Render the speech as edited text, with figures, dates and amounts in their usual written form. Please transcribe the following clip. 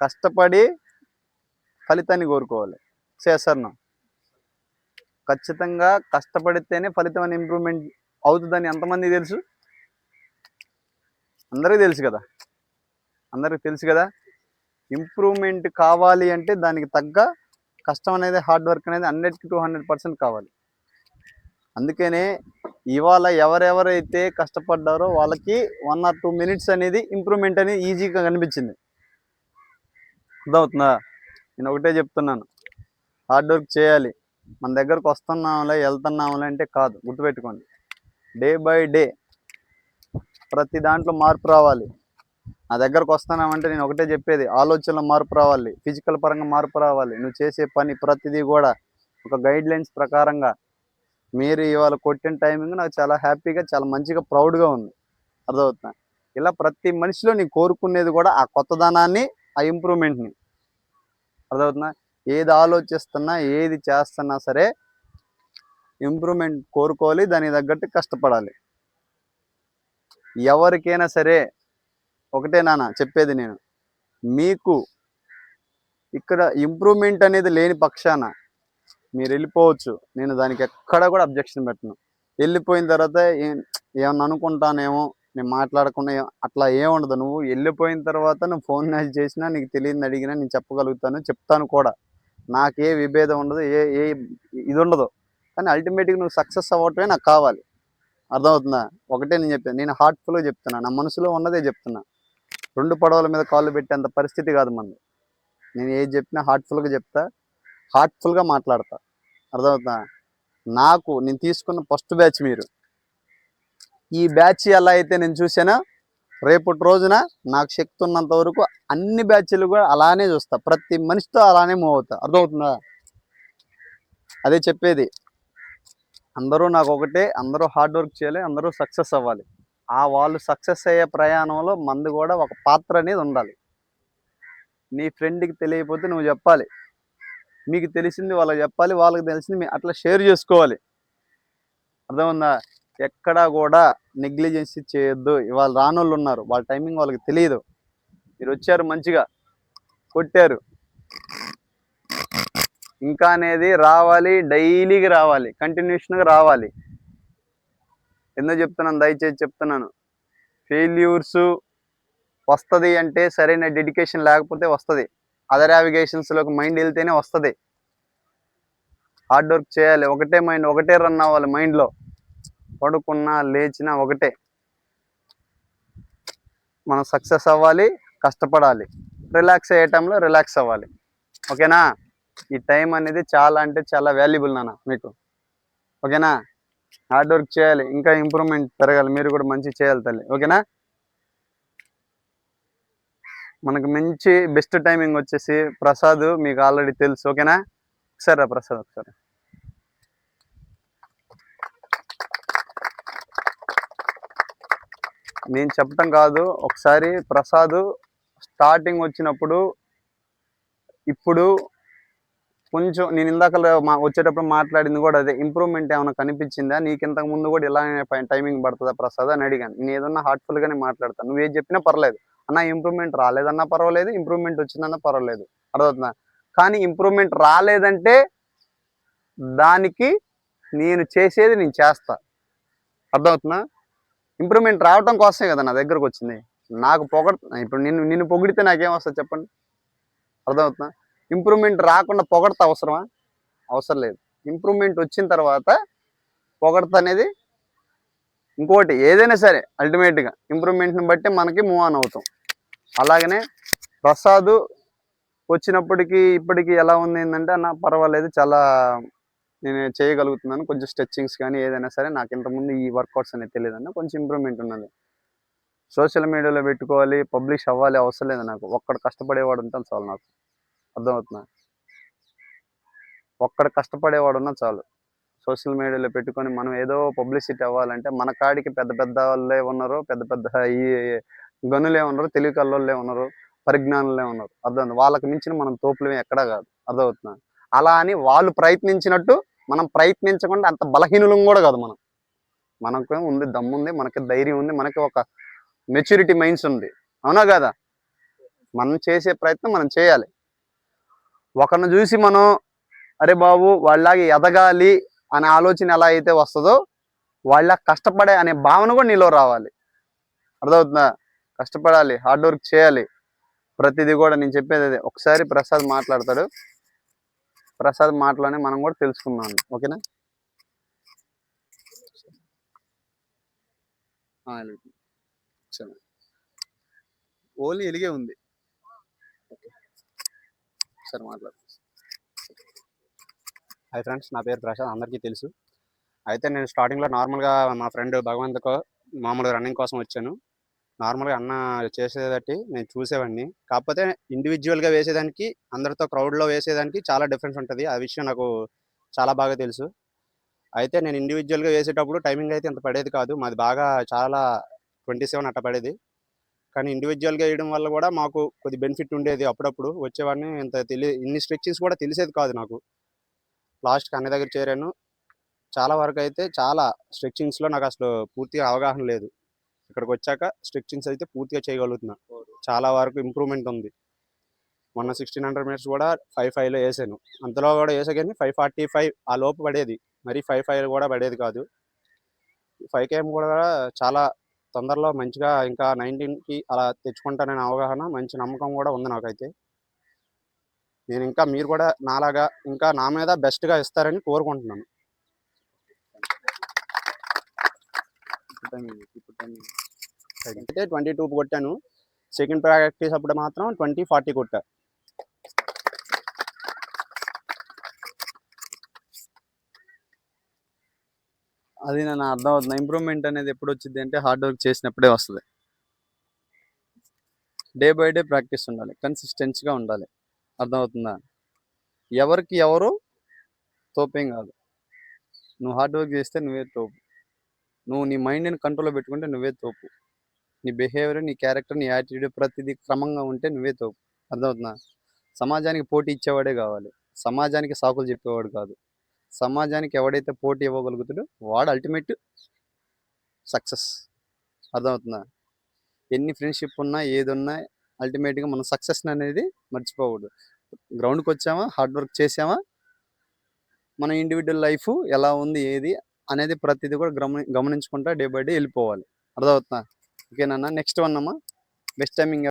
కష్టపడి ఫలితాన్ని కోరుకోవాలి. చేస్తాను ఖచ్చితంగా కష్టపడితేనే ఫలితం అని ఇంప్రూవ్మెంట్ అవుతుందని ఎంతమంది తెలుసు? అందరికీ తెలుసు కదా, అందరికీ తెలుసు కదా. ఇంప్రూవ్మెంట్ కావాలి అంటే దానికి తగ్గ కష్టం అనేది, హార్డ్ వర్క్ అనేది 100కి 200% కావాలి. అందుకనే ఇవాళ ఎవరెవరైతే కష్టపడ్డారో వాళ్ళకి 1 or 2 minutes అనేది ఇంప్రూవ్మెంట్ అనేది ఈజీగా కనిపించింది. అర్థమవుతుందా? నేను ఒకటే చెప్తున్నాను, హార్డ్ వర్క్ చేయాలి. మన దగ్గరకు వస్తున్నాంలే వెళ్తున్నాంలే అంటే కాదు. గుర్తుపెట్టుకోండి, డే బై డే ప్రతి దాంట్లో మార్పు రావాలి. నా దగ్గరకు వస్తున్నామంటే నేను ఒకటే చెప్పేది, ఆలోచనలో మార్పు రావాలి, ఫిజికల్ పరంగా మార్పు రావాలి. నువ్వు చేసే పని ప్రతిదీ కూడా ఒక గైడ్ లైన్స్ ప్రకారంగా. మీరు ఇవాళ కొట్టిన టైమింగ్ నాకు చాలా హ్యాపీగా, చాలా మంచిగా, ప్రౌడ్గా ఉంది. అర్థమవుతున్నా? ఇలా ప్రతి మనిషిలో నేను కోరుకునేది కూడా ఆ కొత్తదనాన్ని, ఆ ఇంప్రూవ్మెంట్ని. అర్థమవుతుందా? ఏది ఆలోచిస్తున్నా, ఏది చేస్తున్నా సరే ఇంప్రూవ్మెంట్ కోరుకోవాలి, దానికి తగ్గట్టు కష్టపడాలి. ఎవరికైనా సరే ఒకటే నాన్న చెప్పేది నేను, మీకు ఇక్కడ ఇంప్రూవ్మెంట్ అనేది లేని పక్షాన మీరు వెళ్ళిపోవచ్చు. నేను దానికి ఎక్కడ కూడా అబ్జెక్షన్ పెట్టను. వెళ్ళిపోయిన తర్వాత ఏమన్నా అనుకుంటానేమో, నేను మాట్లాడకుండా అట్లా ఏముండదు. నువ్వు వెళ్ళిపోయిన తర్వాత నువ్వు ఫోన్ చేసినా, నీకు తెలియని అడిగినా నేను చెప్పగలుగుతాను, చెప్తాను కూడా. నాకే విభేదం ఉండదు, ఏ ఇది ఉండదు. కానీ అల్టిమేట్గా నువ్వు సక్సెస్ అవ్వటమే నాకు కావాలి. అర్థమవుతుందా? ఒకటే నేను చెప్పాను, నేను హార్ట్ఫుల్గా చెప్తున్నా, నా మనసులో ఉన్నదే చెప్తున్నా. 2 పడవల మీద కాళ్ళు పెట్టేంత పరిస్థితి కాదు మనది. నేను ఏది చెప్పినా హార్ట్ఫుల్గా చెప్తా, హార్ట్ఫుల్గా మాట్లాడతా. అర్థమవుతుందా? నేను తీసుకున్న ఫస్ట్ బ్యాచ్ మీరు. ఈ బ్యాచ్ ఎలా అయితే నేను చూసానో, రేపటి రోజున నాకు శక్తి ఉన్నంత వరకు అన్ని బ్యాచ్లు కూడా అలానే చూస్తా. ప్రతి మనిషితో అలానే మూవ్ అవుతా. అర్థమవుతుందా? అదే చెప్పేది, అందరూ నాకు ఒకటే, అందరూ హార్డ్ వర్క్ చేయాలి, అందరూ సక్సెస్ అవ్వాలి. వాళ్ళు సక్సెస్ అయ్యే ప్రయాణంలో మంది కూడా ఒక పాత్ర అనేది ఉండాలి. నీ ఫ్రెండ్కి తెలియకపోతే నువ్వు చెప్పాలి, మీకు తెలిసింది వాళ్ళకి చెప్పాలి, వాళ్ళకి తెలిసింది అట్లా షేర్ చేసుకోవాలి. అర్థమవుందా? ఎక్కడా కూడా నెగ్లిజెన్సీ చేయొద్దు. ఇవాళ రానోళ్ళు ఉన్నారు, వాళ్ళ టైమింగ్ వాళ్ళకి తెలియదు. మీరు వచ్చారు, మంచిగా కొట్టారు, ఇంకా అనేది రావాలి, డైలీగా రావాలి, కంటిన్యూషన్గా రావాలి. ఎందుకు చెప్తున్నాను, దయచేసి చెప్తున్నాను, ఫెయిల్యూర్స్ వస్తుంది అంటే సరైన డెడికేషన్ లేకపోతే వస్తుంది. అదర్ యావిగేషన్స్లోకి మైండ్ వెళ్తేనే వస్తుంది. హార్డ్ వర్క్ చేయాలి, ఒకటే మైండ్, ఒకటే రన్ అవ్వాలి మైండ్లో. పడుకున్నా లేచినా ఒకటే, మనం సక్సెస్ అవ్వాలి, కష్టపడాలి, రిలాక్స్ అయ్యే టైంలో రిలాక్స్ అవ్వాలి. ఓకేనా? ఈ టైం అనేది చాలా అంటే చాలా వాల్యుబుల్ నాన్న మీకు. ఓకేనా? హార్డ్ వర్క్ చేయాలి, ఇంకా ఇంప్రూవ్మెంట్ పెరగాలి, మీరు కూడా మంచి చేయాలి తల్లి. ఓకేనా? మనకు మంచి బెస్ట్ టైమింగ్ వచ్చేసి ప్రసాద్, మీకు ఆల్రెడీ తెలుసు. ఓకేనా? ఒకసారి రా ప్రసాద్, ఒకసారి. నేను చెప్పటం కాదు, ఒకసారి ప్రసాద్ స్టార్టింగ్ వచ్చినప్పుడు, ఇప్పుడు కొంచెం నేను ఇందాక వచ్చేటప్పుడు మాట్లాడింది కూడా అదే. ఇంప్రూవ్మెంట్ ఏమైనా కనిపించిందా నీకు? ఇంతకు ముందు కూడా ఇలానే టైమింగ్ పడుతుందా ప్రసాద్ అని అడిగాను. నేను ఏదన్నా హార్ట్ఫుల్గానే మాట్లాడతాను, నువ్వు ఏది చెప్పినా పర్లేదు. అన్న ఇంప్రూవ్మెంట్ రాలేదన్నా పర్వాలేదు, ఇంప్రూవ్మెంట్ వచ్చిందన్నా పర్వాలేదు. అర్థమవుతుందా? కానీ ఇంప్రూవ్మెంట్ రాలేదంటే దానికి నేను చేసేది నేను చేస్తా. అర్థమవుతుందా? ఇంప్రూవ్మెంట్ రావటం కోసమే కదా నా దగ్గరకు వచ్చింది. నాకు ఇప్పుడు నిన్ను పొగిడితే నాకేం వస్తుంది చెప్పండి? అర్థమవుతుందా? ఇంప్రూవ్మెంట్ రాకుండా పొగడత అవసరమా? అవసరం లేదు. ఇంప్రూవ్మెంట్ వచ్చిన తర్వాత పొగడత అనేది ఇంకోటి, ఏదైనా సరే అల్టిమేట్గా ఇంప్రూవ్మెంట్ని బట్టి మనకి మూవ్ ఆన్ అవుతాం. అలాగనే ప్రసాద్ వచ్చినప్పటికీ ఇప్పటికీ ఎలా ఉంది ఏంటంటే, అన్న పర్వాలేదు, చాలా నేను చేయగలుగుతున్నాను, కొంచెం స్ట్రెచ్చింగ్స్ కానీ ఏదైనా సరే. నాకు ఇంతకుముందు ఈ వర్కౌట్స్ అనేది తెలియదన్న, కొంచెం ఇంప్రూవ్మెంట్ ఉన్నది. సోషల్ మీడియాలో పెట్టుకోవాలి, పబ్లిష్ అవ్వాలి అవసరం లేదు నాకు. ఒక్కడు కష్టపడేవాడు ఉంటాను చాలు నాకు. అర్థమవుతున్నా? ఒక్కడు కష్టపడేవాడు ఉన్నా చాలు. సోషల్ మీడియాలో పెట్టుకొని మనం ఏదో పబ్లిసిటీ అవ్వాలంటే, మన కాడికి పెద్ద పెద్ద వాళ్ళే ఉన్నారు, పెద్ద పెద్ద ఈ గనులే ఉన్నారు, తెలివి కల్లోళ్ళే ఉన్నారు, పరిజ్ఞానులే ఉన్నారు. అర్థం, వాళ్ళకి మించిన మనం తోపులమే ఎక్కడా కాదు. అర్థమవుతున్నా? అలా అని వాళ్ళు ప్రయత్నించినట్టు మనం ప్రయత్నించకుండా అంత బలహీనులం కూడా కాదు. మనకు ఉంది, దమ్ముంది, మనకి ధైర్యం ఉంది, మనకి ఒక మెచ్యూరిటీ మైండ్స్ ఉంది. అవునా కదా? మనం చేసే ప్రయత్నం మనం చేయాలి. ఒకరిని చూసి మనం అరే బాబు వాళ్ళలాగా ఎదగాలి అనే ఆలోచన ఎలా అయితే వస్తుందో వాళ్ళ కష్టపడే అనే భావన కూడా నీలో రావాలి. అర్థమవుతుందా? కష్టపడాలి, హార్డ్ వర్క్ చేయాలి. ప్రతిదీ కూడా నేను చెప్పేది అదే. ఒకసారి ప్రసాద్ మాట్లాడతాడు, ప్రసాద్ మాటలోనే మనం కూడా తెలుసుకుందాం. ఓకేనా? ఓన్లీ ఎలిగే ఉంది. సరే మాట్లాడు. హాయ్ ఫ్రెండ్స్, నా పేరు ప్రసాద్, అందరికీ తెలుసు. అయితే నేను స్టార్టింగ్లో నార్మల్గా మా ఫ్రెండ్ భగవంత్తో మామూలుగా రన్నింగ్ కోసం వచ్చాను. నార్మల్గా అన్న చేసేదట్టి నేను చూసేవాడిని. కాకపోతే ఇండివిజువల్గా వేసేదానికి అందరితో క్రౌడ్లో వేసేదానికి చాలా డిఫరెన్స్ ఉంటుంది. ఆ విషయం నాకు చాలా బాగా తెలుసు. అయితే నేను ఇండివిజువల్గా వేసేటప్పుడు టైమింగ్ అయితే ఇంత పడేది కాదు. మాది బాగా చాలా 27 అట్ట పడేది. కానీ ఇండివిజువల్గా వేయడం వల్ల కూడా మాకు కొద్ది బెనిఫిట్ ఉండేది. అప్పుడప్పుడు వచ్చేవాడిని. ఇన్ని స్ట్రెచ్చింగ్స్ కూడా తెలిసేది కాదు నాకు. లాస్ట్కి అన్న దగ్గర చేరాను. చాలా వరకు అయితే చాలా స్ట్రెచ్చింగ్స్లో నాకు అసలు పూర్తిగా అవగాహన లేదు. ఇక్కడికి వచ్చాక స్ట్రెచ్చింగ్స్ అయితే పూర్తిగా చేయగలుగుతున్నా. చాలా వరకు ఇంప్రూవ్మెంట్ ఉంది. మొన్న 1600 మీటర్స్ కూడా 5:5లో వేసాను. అంతలో కూడా వేసా కానీ 5:45 ఆ లోపు పడేది. మరి 5:5 కూడా పడేది కాదు. 5km కూడా చాలా తొందరలో మంచిగా ఇంకా 19కి అలా తెచ్చుకుంటాననే అవగాహన, మంచి నమ్మకం కూడా ఉంది నాకైతే. నేను ఇంకా మీరు కూడా నాలాగా ఇంకా నా మీద బెస్ట్గా ఇస్తారని కోరుకుంటున్నాను. అయితే 22 కొట్టాను. సెకండ్ ప్రాక్టీస్ అప్పుడు మాత్రం 20:40 కొట్టా. అది నేను అర్థం అవుతుంది. ఇంప్రూవ్మెంట్ అనేది ఎప్పుడు వచ్చింది అంటే హార్డ్ వర్క్ చేసినప్పుడే వస్తుంది. డే బై డే ప్రాక్టీస్ ఉండాలి, కన్సిస్టెన్సీగా ఉండాలి. అర్థమవుతుందా? ఎవరికి ఎవరు తోపేం కాదు. నువ్వు హార్డ్ వర్క్ చేస్తే నువ్వే తోపు. నువ్వు నీ మైండ్ని కంట్రోల్లో పెట్టుకుంటే నువ్వే తోపు. నీ బిహేవియర్, నీ క్యారెక్టర్, నీ యాటిట్యూడ్ ప్రతిదీ క్రమంగా ఉంటే నువ్వే తోపు. అర్థమవుతుందా? సమాజానికి పోటీ ఇచ్చేవాడే కావాలి, సమాజానికి సాకులు చెప్పేవాడు కాదు. సమాజానికి ఎవడైతే పోటీ ఇవ్వగలుగుతాడో వాడు అల్టిమేట్ సక్సెస్. అర్థమవుతుందా? ఎన్ని ఫ్రెండ్షిప్ ఉన్నా ఏది ఉన్నా అల్టిమేట్గా మనం సక్సెస్ అనేది మర్చిపోకూడదు. గ్రౌండ్కి వచ్చామా, హార్డ్ వర్క్ చేసామా, మన ఇండివిజువల్ లైఫ్ ఎలా ఉంది ఏది అనేది ప్రతిదీ కూడా గమనించుకుంటా డే బై డే వెళ్ళిపోవాలి. అర్థమవుతుందా? ఓకేనా? నెక్స్ట్ వన్ అమ్మా, బెస్ట్ టైమింగ్